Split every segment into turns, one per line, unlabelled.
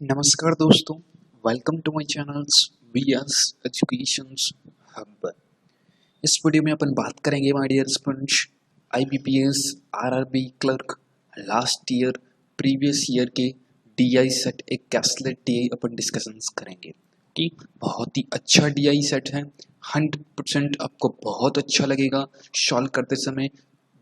नमस्कार दोस्तों, welcome to my channels VS educations hub. इस वीडियो में अपन बात करेंगे my dear students IBPS RRB clerk last year previous year के डीआई सेट एक कैसलेट डीआई अपन डिस्कशंस करेंगे कि बहुत ही अच्छा डीआई सेट है। 100% आपको बहुत अच्छा लगेगा सॉल्व करते समय।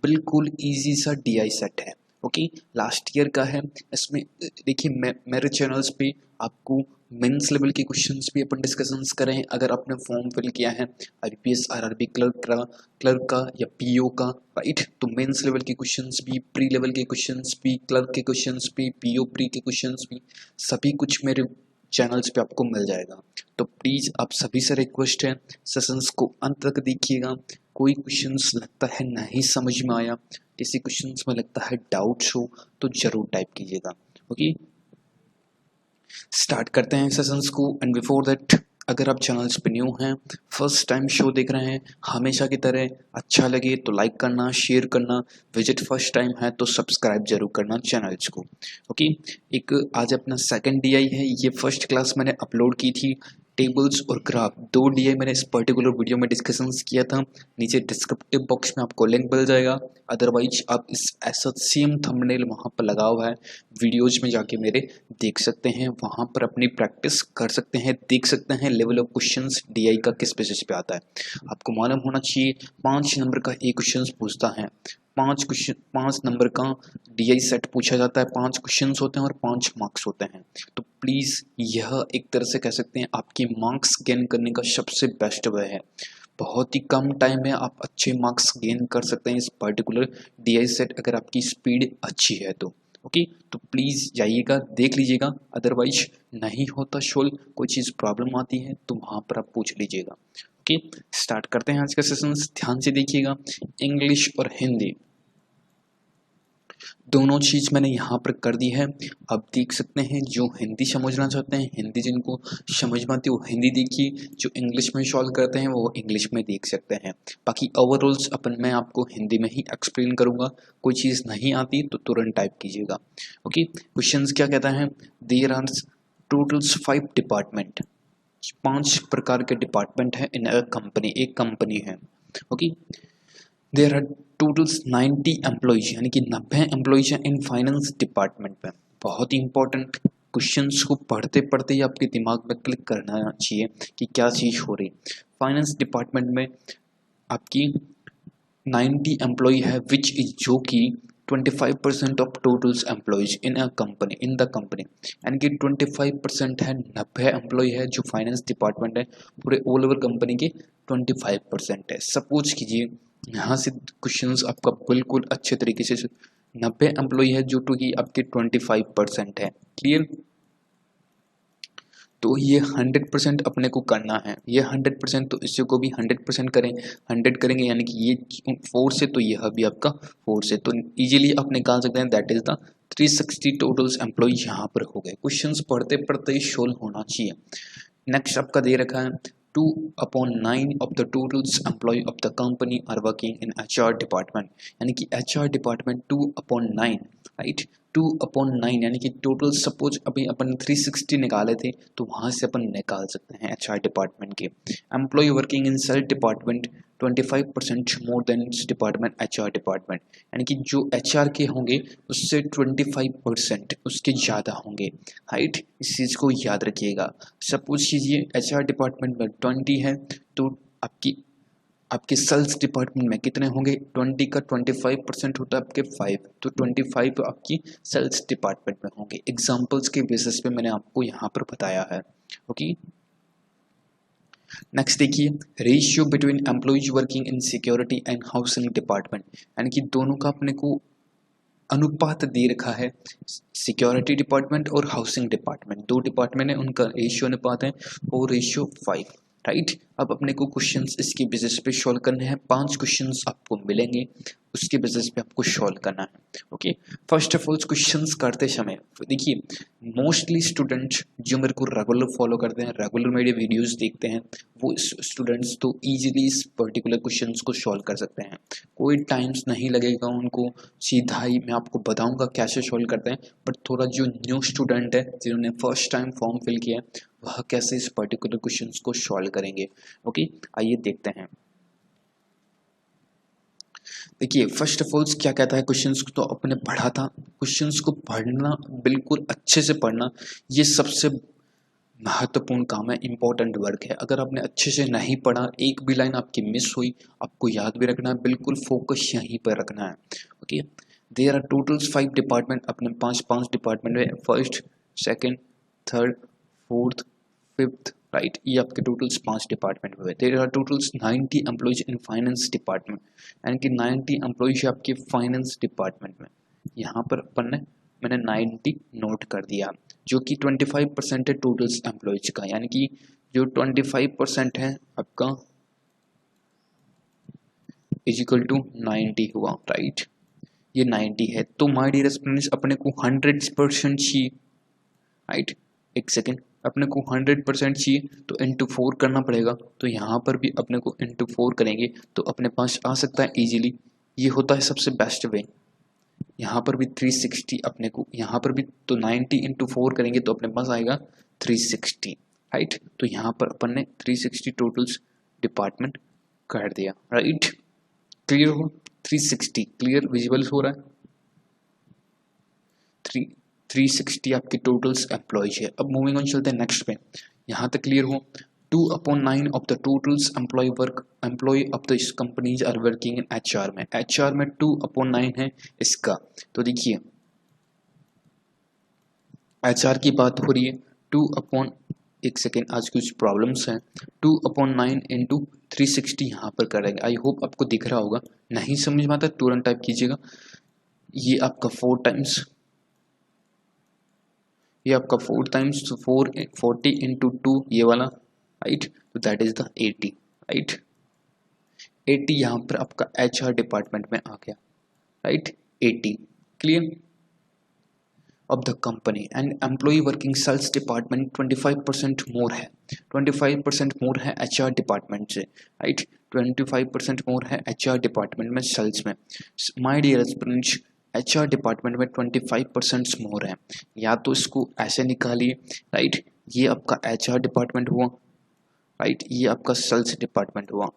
बिल्कुल इजी सा डीआई सेट है। ओके, लास्ट ईयर का है। इसमें देखिए मेरे चैनल्स पे आपको मेंस लेवल के क्वेश्चंस भी अपन डिस्कशंस करें। अगर आपने फॉर्म फिल किया है आईपीएस आरआरबी क्लर्क का या पीओ का, राइट, तो मेंस लेवल के क्वेश्चंस भी, प्री लेवल के क्वेश्चंस भी, क्लर्क के क्वेश्चंस भी, पीओ प्री के क्वेश्चंस भी, सभी कुछ मेरे चैनल्स पे आपको मिल जाएगा। तो प्लीज़ आप सभी से रिक्वेस्ट है, सेशंस को अंत तक देखिएगा। कोई क्वेश्चंस लगता है नहीं समझ में आया, किसी क्वेश्चंस में लगता है डाउट्स हो, तो जरूर टाइप कीजिएगा। ओके, स्टार्ट करते हैं सेशंस को। एंड बिफोर दैट, अगर आप चैनल्स पे न्यू हैं, फर्स्ट टाइम शो देख रहे हैं, हमेशा की तरह अच्छा लगे तो लाइक करना, शेयर करना, विजिट फर्स्ट टाइम है तो सब्सक्राइब जरूर करना चैनल्स को। ओके, एक आज अपना सेकंड डीआई है। ये फर्स्ट क्लास मैंने अपलोड की थी। टेबल्स और ग्राफ, दो डीआई मैंने इस पर्टिकुलर वीडियो में डिस्कशंस किया था। नीचे डिस्क्रिप्टिव बॉक्स में आपको लिंक मिल जाएगा। अदरवाइज आप इस ऐसा सेम थंबनेल वहाँ पर लगा हुआ है, वीडियोज में जाके मेरे देख सकते हैं, वहाँ पर अपनी प्रैक्टिस कर सकते हैं, देख सकते हैं लेवल ऑफ क्वेश्चंस डीआई का किस बेसिस पे आता है। आपको मालूम होना चाहिए 5 नंबर का एक क्वेश्चन पूछता है। 5 नंबर का डीआई सेट पूछा जाता है। 5 क्वेश्चंस होते हैं और 5 मार्क्स होते हैं। तो प्लीज़ यह एक तरह से कह सकते हैं आपके मार्क्स गेन करने का सबसे बेस्ट वे है। बहुत ही कम टाइम में आप अच्छे मार्क्स गेन कर सकते हैं इस पर्टिकुलर डीआई सेट, अगर आपकी स्पीड अच्छी है तो। ओके, तो प्लीज़ जाइएगा, देख लीजिएगा। अदरवाइज नहीं होता सोल्व, कोई चीज़ प्रॉब्लम आती है तो वहाँ पर आप पूछ लीजिएगा। ओके, स्टार्ट करते हैं आज का सेशन। ध्यान से देखिएगा, इंग्लिश और हिंदी दोनों चीज़ मैंने यहाँ पर कर दी है। आप देख सकते हैं, जो हिंदी समझना चाहते हैं, हिंदी जिनको समझ में आती है वो हिंदी देखिए, जो इंग्लिश में सॉल्व करते हैं वो इंग्लिश में देख सकते हैं। बाकी ओवरऑल्स अपन मैं आपको हिंदी में ही एक्सप्लेन करूँगा। कोई चीज़ नहीं आती तो तुरंत टाइप कीजिएगा। ओके, क्वेश्चंस क्या कहता है, देयर आर टोटल्स 5 डिपार्टमेंट, 5 प्रकार के डिपार्टमेंट है इन अ कंपनी, एक कंपनी है। Okay, there are totals 90 employees, यानी कि 90 एम्प्लॉइज हैं इन फाइनेंस डिपार्टमेंट में। बहुत ही इंपॉर्टेंट, क्वेश्चंस को पढ़ते पढ़ते ही आपके दिमाग में क्लिक करना चाहिए कि क्या चीज़ हो रही। फाइनेंस डिपार्टमेंट में आपकी 90 एम्प्लॉय है, विच इज जो कि 25% of totals employees in a company, in the company, यानी कि 25% है, 90 एम्प्लॉय है जो फाइनेंस डिपार्टमेंट है पूरे ऑल ओवर कंपनी के 25% है। सपोज कीजिए यहाँ से क्वेश्चंस आपका बिल्कुल अच्छे तरीके से, 90 एम्प्लॉय है जो कि आपके 25% है। क्लियर, तो ये 100% अपने को करना है। ये 100%, तो इससे को भी 100% करें, 100 करेंगे यानी कि ये 4 से, तो यह भी आपका 4 से, तो इजीली आप निकाल सकते हैं। That is the 360 totals employee यहाँ पर हो गए। क्वेश्चंस पढ़ते पढ़ते ही सोल्व होना चाहिए। नेक्स्ट आपका दे रखा है 2/9 of the totals employee of the company are working in HR department, यानी कि HR डिपार्टमेंट 2/9, राइट। 2/9 यानी कि टोटल, सपोज अभी अपन 360 निकाले थे तो वहाँ से अपन निकाल सकते हैं HR डिपार्टमेंट के। Employee working in sale department 25% more than department HR department, यानी कि जो HR के होंगे उससे 25% उसके ज़्यादा होंगे, राइट। इस चीज़ को याद रखिएगा। सपोज कीजिए HR डिपार्टमेंट में 20 है, तो आपके सेल्स डिपार्टमेंट में कितने होंगे, 20 का 25% होता है आपके 5, तो 25 आपकी सेल्स डिपार्टमेंट में होंगे। एग्जाम्पल्स के बेसिस पे मैंने आपको यहाँ पर बताया है। ओके, नेक्स्ट देखिए, ratio between employees working in security and housing department, यानी कि दोनों का अपने को अनुपात दे रखा है। सिक्योरिटी डिपार्टमेंट और हाउसिंग डिपार्टमेंट, दो डिपार्टमेंट है, उनका रेशियो अनुपात है 4:5, राइट। अब अपने को क्वेश्चंस इसके बेसिस पे सॉल्व करने हैं। 5 क्वेश्चंस आपको मिलेंगे, उसके बेसिस पे आपको सॉल्व करना है। Okay, first of all questions करते समय देखिए, मोस्टली स्टूडेंट्स जो मेरे को रेगुलर फॉलो करते हैं, रेगुलर मेरे वीडियोस देखते हैं, वो स्टूडेंट्स तो इजीली इस पर्टिकुलर क्वेश्चंस को सॉल्व कर सकते हैं। कोई टाइम्स नहीं लगेगा उनको, सीधा ही मैं आपको बताऊंगा कैसे सॉल्व करते हैं। बट थोड़ा जो न्यू स्टूडेंट है जिन्होंने फर्स्ट टाइम फॉर्म फिल किया है, वह कैसे इस पर्टिकुलर क्वेश्चंस को सॉल्व करेंगे। ओके, आइए देखते हैं। देखिए, फर्स्ट ऑफ ऑल क्या कहता है, क्वेश्चंस को तो अपने पढ़ा था। क्वेश्चंस को पढ़ना, बिल्कुल अच्छे से पढ़ना, ये सबसे महत्वपूर्ण काम है, इंपॉर्टेंट वर्क है। अगर आपने अच्छे से नहीं पढ़ा, एक भी लाइन आपकी मिस हुई, आपको याद भी रखना है, बिल्कुल फोकस यहीं पर रखना है। Okay, there are totals 5 department, अपने पांच डिपार्टमेंट में, first, second, third, fourth, fifth, right, ये आपके टोटल्स 5 डिपार्टमेंट हुए। There are totals 90 employees in finance department, यानी कि 90 एम्प्लॉइज आपके फाइनेंस डिपार्टमेंट में। यहाँ पर अपन ने, मैंने 90 नोट कर दिया, जो कि 25% है टोटल्स एम्प्लॉइज का, यानी कि जो 25% है आपका इज इक्वल टू 90 हुआ, राइट, ये 90 है। तो माय डियर स्टूडेंट्स, अपने को 100% चाहिए, राइट, एक सेकेंड, अपने को 100% चाहिए तो इंटू 4 करना पड़ेगा। तो यहाँ पर भी अपने को इंटू 4 करेंगे तो अपने पास आ सकता है इजीली, ये होता है सबसे बेस्ट वे। यहाँ पर भी 360 अपने को, यहाँ पर भी तो 90 इंटू 4 करेंगे तो अपने पास आएगा 360, राइट। तो यहाँ पर अपन ने 360 टोटल्स डिपार्टमेंट कर दिया, राइट। क्लियर हो, 360 क्लियर विजिबल हो रहा है, 360 आपके टोटल्स एम्प्लॉयज है। अब मूविंग ऑन चलते हैं नेक्स्ट पे, यहाँ तक क्लियर हो। 2/9 of the totals employee of the companies are working in HR में, HR में 2/9 है इसका। तो देखिए HR की बात हो रही है, 2 एक सेकेंड, आज कुछ प्रॉब्लम्स हैं। 2/9 इंटू 360 यहाँ पर करेंगे। आई होप आपको दिख रहा होगा, नहीं समझ में आता तुरंत टाइप कीजिएगा। ये आपका 4 टाइम्स, ये आपका 4 टाइम्स, तो 40 इंटू 2 ये वाला, राइट, तो दैट इज द 80, राइट। 80 यहाँ पर आपका HR डिपार्टमेंट में आ गया, right, 80 clear. Of the company and employee working sales department 25% more है, 25% मोर है HR डिपार्टमेंट से, राइट, 25% मोर है HR डिपार्टमेंट में सेल्स में। My dear students, HR department में 25% मोर है, या तो इसको ऐसे निकालिए, राइट, ये आपका HR डिपार्टमेंट हुआ, राइट, ये आपका सेल्स डिपार्टमेंट हुआ।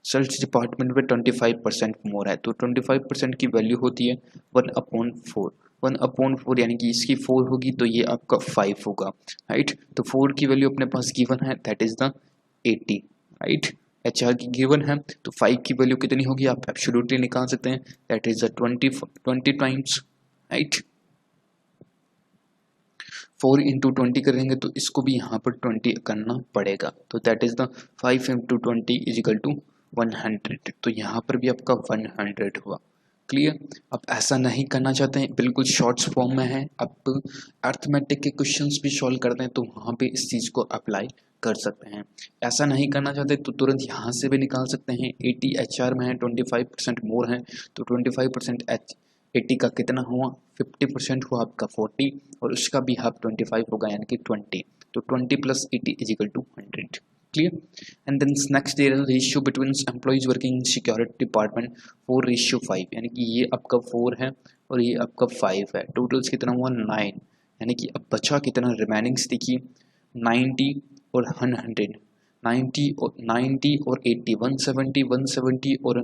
सेल्स डिपार्टमेंट में 25% मोर है, तो 25% की वैल्यू होती है 1/4, 1/4 यानी कि इसकी 4 होगी तो ये आपका 5 होगा, राइट। तो 4 की वैल्यू अपने पास गिवन है, that is the 80, right. HR की गिवन है तो 5 की वैल्यू कितनी होगी आप एब्सोल्युटली निकाल सकते हैं, that is the 20 times, right. 4 into 20 करेंगे तो इसको भी यहाँ पर 20 करना पड़ेगा, तो that is the 5 into 20 is equal to 100, तो यहाँ पर भी आपका 100 हुआ, क्लियर। अब ऐसा नहीं करना चाहते हैं, बिल्कुल शॉर्ट्स फॉर्म में है, अब अर्थमेटिक के क्वेश्चंस भी सॉल्व करते हैं तो वहाँ पे इस चीज़ को अप्लाई कर सकते हैं। ऐसा नहीं करना चाहते तो तुरंत यहाँ से भी निकाल सकते हैं। 80 HR में है, 25% मोर है, तो 25% 80 का कितना हुआ, 50% हुआ आपका 40, और उसका भी हाफ 25 होगा यानी कि 20, तो 20 + 80 is equal to 100, clear. And then next there is ratio between employees working in security department 4:5, यानी कि ये आपका 4 है और ये आपका 5 है, टोटल्स कितना हुआ 9, यानी कि अब बचा कितना रिमेनिंग्स देखिए 90 और 100, 90 और 80, 170 और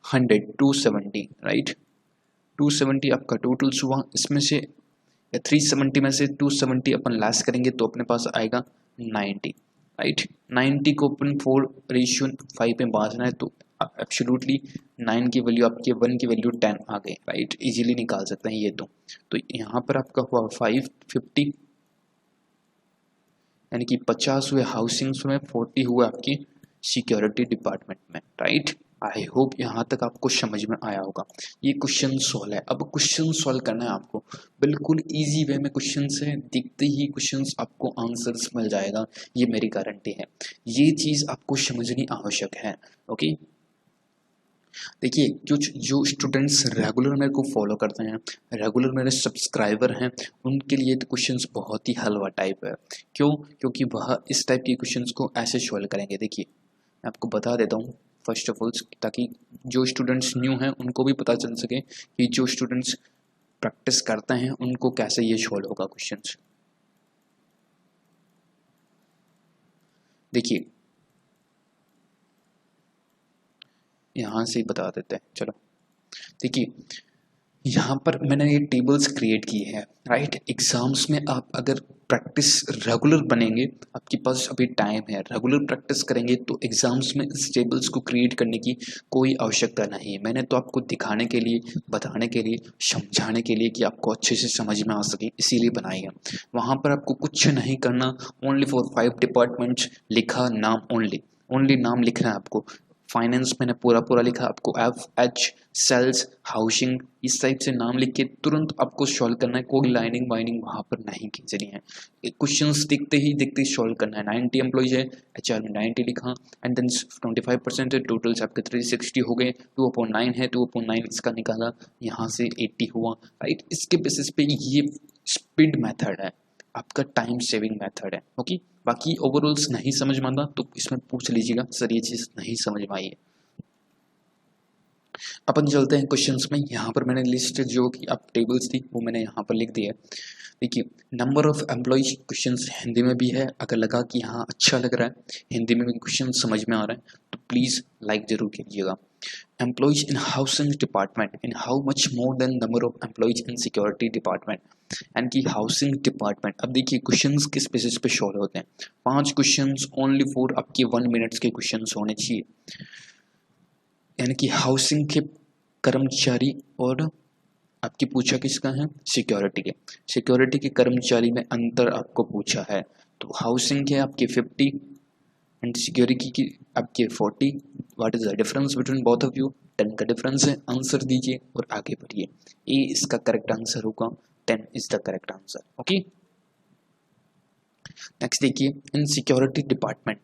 100, 270, राइट, 270 आपका टोटल्स हुआ। इसमें से 370 में से 270 अपन लेस करेंगे तो अपने पास आएगा 90, राइट। 90 को अपन 4:5 में बांटना है तो एब्सोल्युटली 9 की वैल्यू आपकी 1 की वैल्यू 10 आ गई, राइट, इजीली निकाल सकते हैं ये तो यहाँ पर आपका हुआ 550, यानी कि 50 हुए हाउसिंग्स में, 40 हुआ आपकी सिक्योरिटी डिपार्टमेंट में, राइट। आई होप यहाँ तक आपको समझ में आया होगा। ये क्वेश्चन सॉल्व है, अब क्वेश्चन सॉल्व करना है आपको, बिल्कुल इजी वे में क्वेश्चन है, दिखते ही क्वेश्चन आपको आंसर्स मिल जाएगा, ये मेरी गारंटी है। ये चीज़ आपको समझनी आवश्यक है, ओके। देखिए कुछ जो स्टूडेंट्स रेगुलर मेरे को फॉलो करते हैं, रेगुलर मेरे सब्सक्राइबर हैं, उनके लिए तो क्वेश्चंस बहुत ही हलवा टाइप है। क्यों? क्योंकि वह इस टाइप के क्वेश्चंस को ऐसे सॉल्व करेंगे। देखिए मैं आपको बता देता हूँ फर्स्ट ऑफ ऑल, ताकि जो स्टूडेंट्स न्यू हैं उनको भी पता चल सके कि जो स्टूडेंट्स प्रैक्टिस करते हैं उनको कैसे ये सॉल्व होगा क्वेश्चंस। देखिए यहाँ से ही बता देते हैं, चलो देखिए यहाँ पर मैंने ये टेबल्स क्रिएट किए हैं, राइट। एग्जाम्स में आप अगर प्रैक्टिस रेगुलर बनेंगे, आपके पास अभी टाइम है, रेगुलर प्रैक्टिस करेंगे तो एग्जाम्स में इस टेबल्स को क्रिएट करने की कोई आवश्यकता नहीं है। मैंने तो आपको दिखाने के लिए, बताने के लिए, समझाने के लिए कि आपको अच्छे से समझ में आ सके इसीलिए बनाई है। वहाँ पर आपको कुछ नहीं करना, ओनली फॉर 5 डिपार्टमेंट्स लिखा, नाम ओनली नाम लिखना है आपको। फाइनेंस मैंने पूरा लिखा, आपको FH, सेल्स, हाउसिंग, इस टाइप से नाम लिख के तुरंत आपको सॉल्व करना है। कोई लाइनिंग वाइनिंग वहाँ पर नहीं खींचनी है, क्वेश्चंस दिखते ही सॉल्व करना है। 90 एम्प्लॉइज है, HR में 90 लिखा, एंड देन 25% है, टोटल्स आपके 360 हो गए, 2/9 है, 2/9 इसका निकाला, यहाँ से 80 हुआ, राइट। इसके बेसिस पे ये स्पीड मेथड है, आपका टाइम सेविंग मेथड है, ओके। बाकी ओवरऑल्स नहीं समझ में आता तो इसमें पूछ लीजिएगा, सर ये चीज़ नहीं समझ में आई है। अपन चलते हैं क्वेश्चंस में। यहाँ पर मैंने लिस्ट जो कि आप टेबल्स थी वो मैंने यहाँ पर लिख दिया है। देखिए number of employees, questions Hindi में भी है, अगर लगा कि हाँ अच्छा लग रहा है, हिंदी में भी क्वेश्चन समझ में आ रहा है तो प्लीज़ लाइक जरूर कीजिएगा। Employees in housing department in how much more than number of employees in security department, यानी कि हाउसिंग डिपार्टमेंट। अब देखिए क्वेश्चंस किस बेसिस पे सॉल्व होते हैं। 5 क्वेश्चंस ओनली फॉर आपके 1 मिनट्स के क्वेश्चंस होने चाहिए, यानी कि हाउसिंग के कर्मचारी और आपकी पूछा किसका है, सिक्योरिटी के। सिक्योरिटी के कर्मचारी में अंतर आपको पूछा है, तो हाउसिंग के आपके 50 एंड सिक्योरिटी की आपके 40। What is the difference between both of you? 10 का डिफरेंस है। आंसर दीजिए और आगे बढ़िए। ए इसका करेक्ट आंसर होगा, 10 is the correct answer, okay. Next देखिए, in security department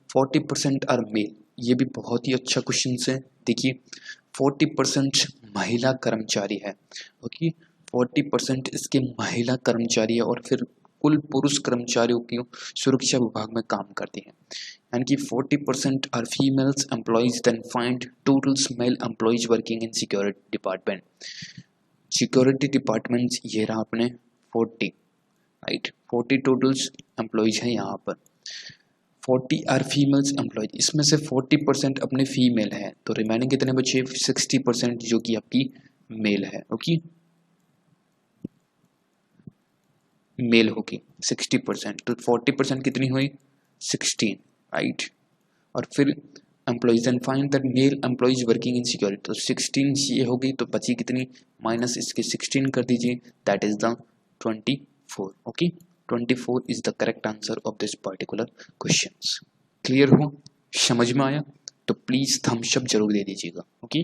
40% are male. ये भी बहुत ही अच्छा क्वेश्चन है। देखिए 40% महिला कर्मचारी है, ओके। 40% इसके महिला कर्मचारी है, और फिर कुल पुरुष कर्मचारियों की सुरक्षा विभाग में काम करती हैं, यानी कि 40% are females employees, then find totals male employees working in security department. Security department ये रहा अपने 40, राइट। 40 टोटल्स एम्प्लॉयज हैं यहाँ पर, 40 आर फीमेल्स एम्प्लॉयज, इसमें से 40% अपने फीमेल है, तो रिमेनिंग कितने बचे? 60% जो कि आपकी मेल है, ओके। मेल होगी 60%, तो 40% कितनी हुई? 16, राइट। और फिर employees and find that mail employees working in security, तो 16 ये होगी, तो बची कितनी? माइनस इसके 16 कर दीजिए, that is the 24, okay. 24 is the correct answer of this particular questions. Clear हो? समझ में आया? तो प्लीज थम्स अप जरूर दे दीजिएगा, ओके।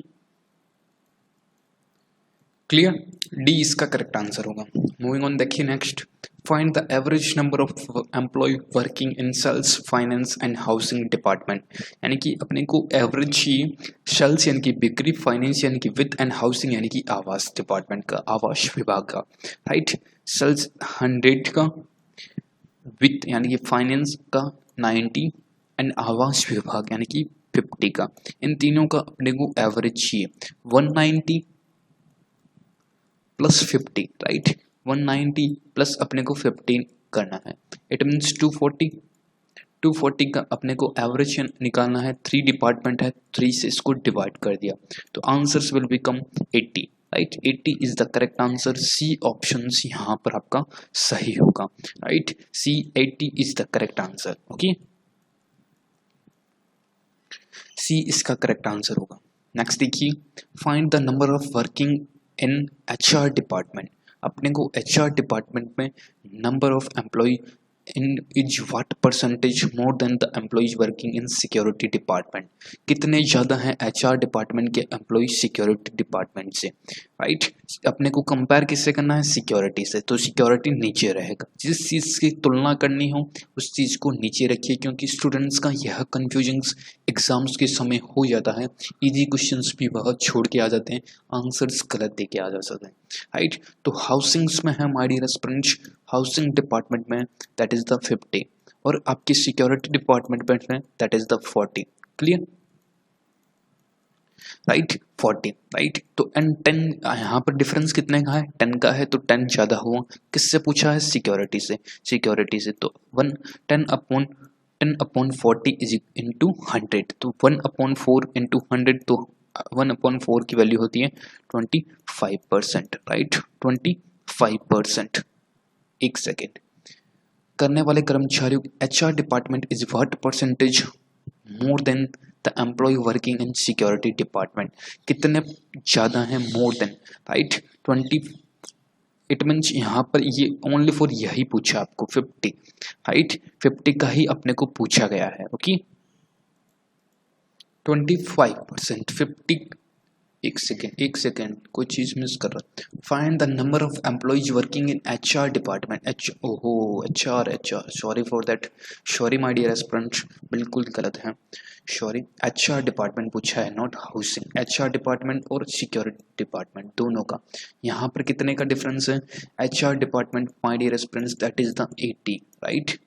क्लियर? डी इसका करेक्ट आंसर होगा। मूविंग ऑन, देखिए next, find the average number of employee working in sales, finance and housing department, यानी कि अपने को एवरेज ही सेल्स यानी कि बिक्री, फाइनेंस यानी कि वित्त, एंड हाउसिंग यानी कि आवास डिपार्टमेंट का, आवास विभाग का, राइट। सेल्स 100 का, वित्त यानी कि फाइनेंस का 90, एंड आवास विभाग यानी कि 50 का। इन तीनों का अपने को एवरेज चाहिए, 190 प्लस 50, राइट। 190 प्लस अपने को 15 करना है, इट मीन्स 240। 240 का अपने को एवरेज निकालना है, 3 डिपार्टमेंट है, 3 से इसको डिवाइड कर दिया, तो answers will become 80, right. 80 is the correct answer. C option यहाँ पर आपका सही होगा, right. C 80 is the correct answer, okay. C इसका करेक्ट आंसर होगा। नेक्स्ट देखिए, find the number of working in HR department. अपने को HR डिपार्टमेंट में number of employ in is what percentage more than the employees working in security department. कितने ज़्यादा हैं HR department के एम्प्लॉय सिक्योरिटी डिपार्टमेंट से, right. अपने को कंपेयर किससे करना है, सिक्योरिटी से, तो सिक्योरिटी नीचे रहेगा। जिस चीज़ की तुलना करनी हो उस चीज़ को नीचे रखिए, क्योंकि स्टूडेंट्स का यह कन्फ्यूजन्स एग्जाम्स के समय हो जाता है। इजी क्वेश्चंस भी बहुत छोड़ के आ जाते हैं, आंसर्स गलत दे के आ जाते हैं, राइट। तो हाउसिंग्स में है my dear students, housing department में दैट इज द 50, और आपकी सिक्योरिटी डिपार्टमेंट में है that is the 40। Clear, right, 40, right. तो एंड 10, यहाँ पर डिफरेंस कितने का है, 10 का है, तो 10 ज़्यादा हुआ। किससे पूछा है, सिक्योरिटी से, सिक्योरिटी से। तो 10/40 इज इंटू 100, तो 1/4 इंटू 100, तो 1/4 की वैल्यू होती है 25%, राइट, 25%। एक सेकेंड, करने वाले कर्मचारियों HR department is what percentage more than the employee working in security department, कितने ज़्यादा हैं, more than, right, 20। It means यहाँ पर ये ओनली फॉर यही पूछा आपको 50, राइट, 50 का ही अपने को पूछा गया है। ओके, 25%, 50। एक सेकेंड कोई चीज़ मिस कर रहा। Find the number of employees working in HR department, ओहो HR, sorry for that, sorry my dear aspirants, बिल्कुल गलत है, सॉरी। HR डिपार्टमेंट पूछा है, नॉट हाउसिंग। HR डिपार्टमेंट और सिक्योरिटी डिपार्टमेंट दोनों का यहाँ पर कितने का डिफरेंस है, HR department my dear aspirants that is the 80, right,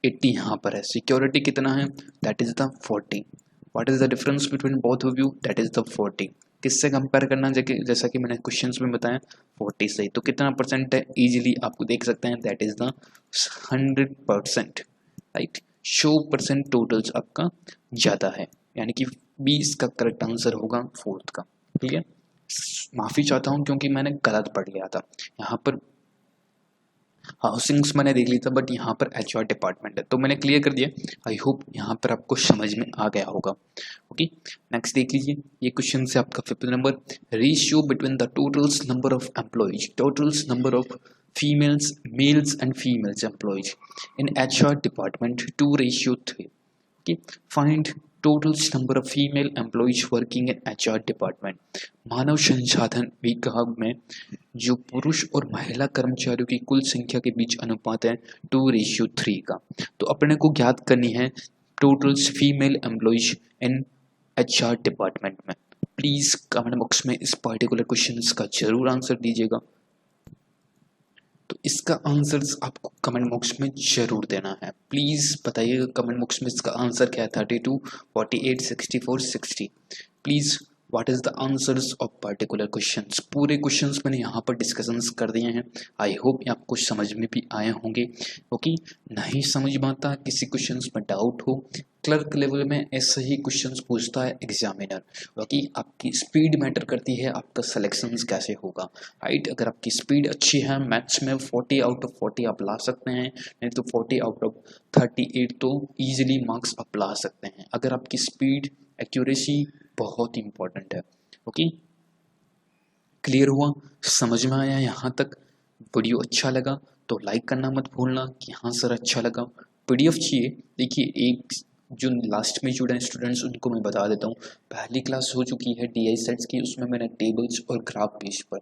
80 यहाँ पर है। सिक्योरिटी कितना है, that is the 40। What is the difference between both of you, that is the 40। किससे कंपेयर करना, जैसा कि मैंने क्वेश्चंस में बताया 40 से, तो कितना परसेंट है, इजीली आपको देख सकते हैं, that is the 100%, right. 100% totals आपका ज़्यादा है, यानी कि 20 का करेक्ट आंसर होगा फोर्थ का। क्लियर, माफ़ी चाहता हूँ क्योंकि मैंने गलत पढ़ लिया था। यहाँ पर हाउसिंग्स मैंने देख ली था, बट यहाँ पर HR डिपार्टमेंट है, तो मैंने क्लियर कर दिया। आई होप यहाँ पर आपको समझ में आ गया होगा। ओके, नेक्स्ट देख लीजिए, ये क्वेश्चन से आपका 5th number, ratio between the totals number of employees, totals number of females, mails and females employees in HR department 2:3। Okay, find total number of female employees working in HR department। मानव संसाधन विभाग में जो पुरुष और महिला कर्मचारियों की कुल संख्या के बीच अनुपात है 2:3 का। तो अपने को ज्ञात करनी है टोटल फीमेल एम्प्लॉयज इन HR डिपार्टमेंट में। प्लीज कमेंट बॉक्स में इस पर्टिकुलर क्वेश्चन का जरूर आंसर दीजिएगा। तो इसका आंसर्स आपको कमेंट बॉक्स में जरूर देना है। प्लीज़ बताइएगा कमेंट बॉक्स में इसका आंसर क्या है, 32, 48, 64, 60। Please what is the answers of particular questions. पूरे क्वेश्चंस मैंने यहाँ पर डिस्कशंस कर दिए हैं। आई होप ये आपको समझ में भी आए होंगे। ओके, नहीं समझ में आता, किसी क्वेश्चंस में डाउट हो, क्लर्क लेवल में ऐसे ही क्वेश्चंस पूछता है एग्जामिनर। बाकी आपकी स्पीड मैटर करती है, आपका सिलेक्शन कैसे होगा, राइट। अगर आपकी स्पीड अच्छी है मैथ्स में 40 आउट ऑफ 40 आप ला सकते हैं, नहीं तो 40 आउट ऑफ 38 तो ईजिली मार्क्स आप ला सकते हैं। अगर आपकी स्पीड, एक्यूरेसी बहुत इंपॉर्टेंट है। ओके, क्लियर हुआ, समझ में आया यहाँ तक। वीडियो अच्छा लगा तो लाइक करना मत भूलना कि हाँ सर अच्छा लगा। PDF चाहिए, देखिए एक जो लास्ट में जुड़े स्टूडेंट्स उनको मैं बता देता हूँ, पहली क्लास हो चुकी है DI सेट्स की, उसमें मैंने टेबल्स और ग्राफ बेस पर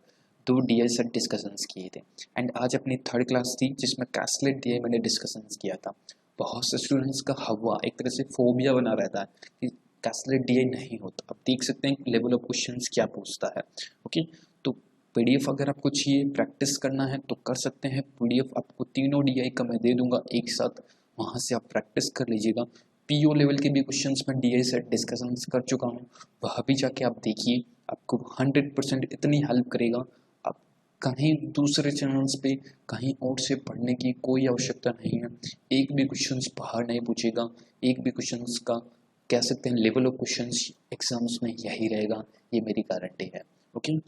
2 DI सेट डिस्कशंस किए थे। एंड आज अपनी 3rd क्लास थी जिसमें कैस्लेट DI मैंने डिस्कशंस किया था। बहुत से स्टूडेंट्स का हवा एक तरह से फोबिया बना रहता है कि कैस्लेट DI नहीं होता। आप देख सकते हैं लेवल ऑफ क्वेश्चंस क्या पूछता है। ओके, तो PDF अगर आपको चाहिए, प्रैक्टिस करना है तो कर सकते हैं। PDF आपको तीनों DI का मैं दे दूंगा एक साथ, वहाँ से आप प्रैक्टिस कर लीजिएगा। PO लेवल के भी क्वेश्चंस में DI सेट डिस्कशंस कर चुका हूँ, वह भी जाके आप देखिए, आपको 100% इतनी हेल्प करेगा। आप कहीं दूसरे चैनल्स पे कहीं और से पढ़ने की कोई आवश्यकता नहीं है। एक भी क्वेश्चंस बाहर नहीं पूछेगा, एक भी क्वेश्चंस का कह सकते हैं लेवल ऑफ क्वेश्चंस एग्जाम्स में यही रहेगा, ये मेरी गारंटी है। ओके,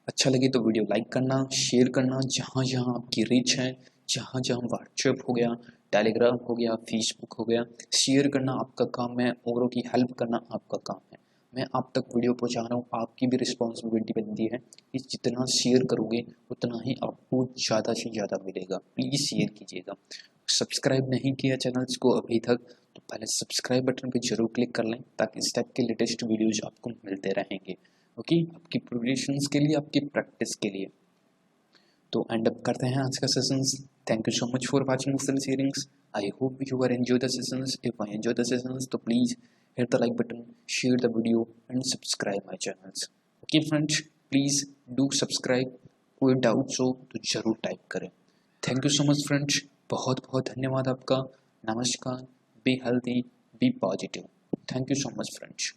अच्छा लगे तो वीडियो लाइक करना, शेयर करना, जहाँ जहाँ आपकी रीच है, जहाँ जहाँ व्हाट्सएप हो गया, टेलीग्राम हो गया, फेसबुक हो गया, शेयर करना आपका काम है, औरों की हेल्प करना आपका काम है। मैं आप तक वीडियो पहुँचा रहा हूँ, आपकी भी रिस्पॉन्सिबिलिटी बनती है कि जितना शेयर करोगे उतना ही आपको ज़्यादा से ज़्यादा मिलेगा। प्लीज़ शेयर कीजिएगा। सब्सक्राइब नहीं किया चैनल्स को अभी तक तो पहले सब्सक्राइब बटन पर जरूर क्लिक कर लें, ताकि इस टाइप के लेटेस्ट वीडियोज़ आपको मिलते रहेंगे। ओके, आपकी प्रिपरेशंस के लिए, आपकी प्रैक्टिस के लिए। तो एंड अप करते हैं आज का sessions. Thank you so much for watching this series. I hope you are enjoy the sessions. If I enjoy the sessions तो please hit the like button, share the video and subscribe my channels. Okay friends, please do subscribe. कोई doubts हो तो ज़रूर type करें। Thank you so much friends, बहुत बहुत धन्यवाद आपका। नमस्कार, be healthy, be positive. Thank you so much friends.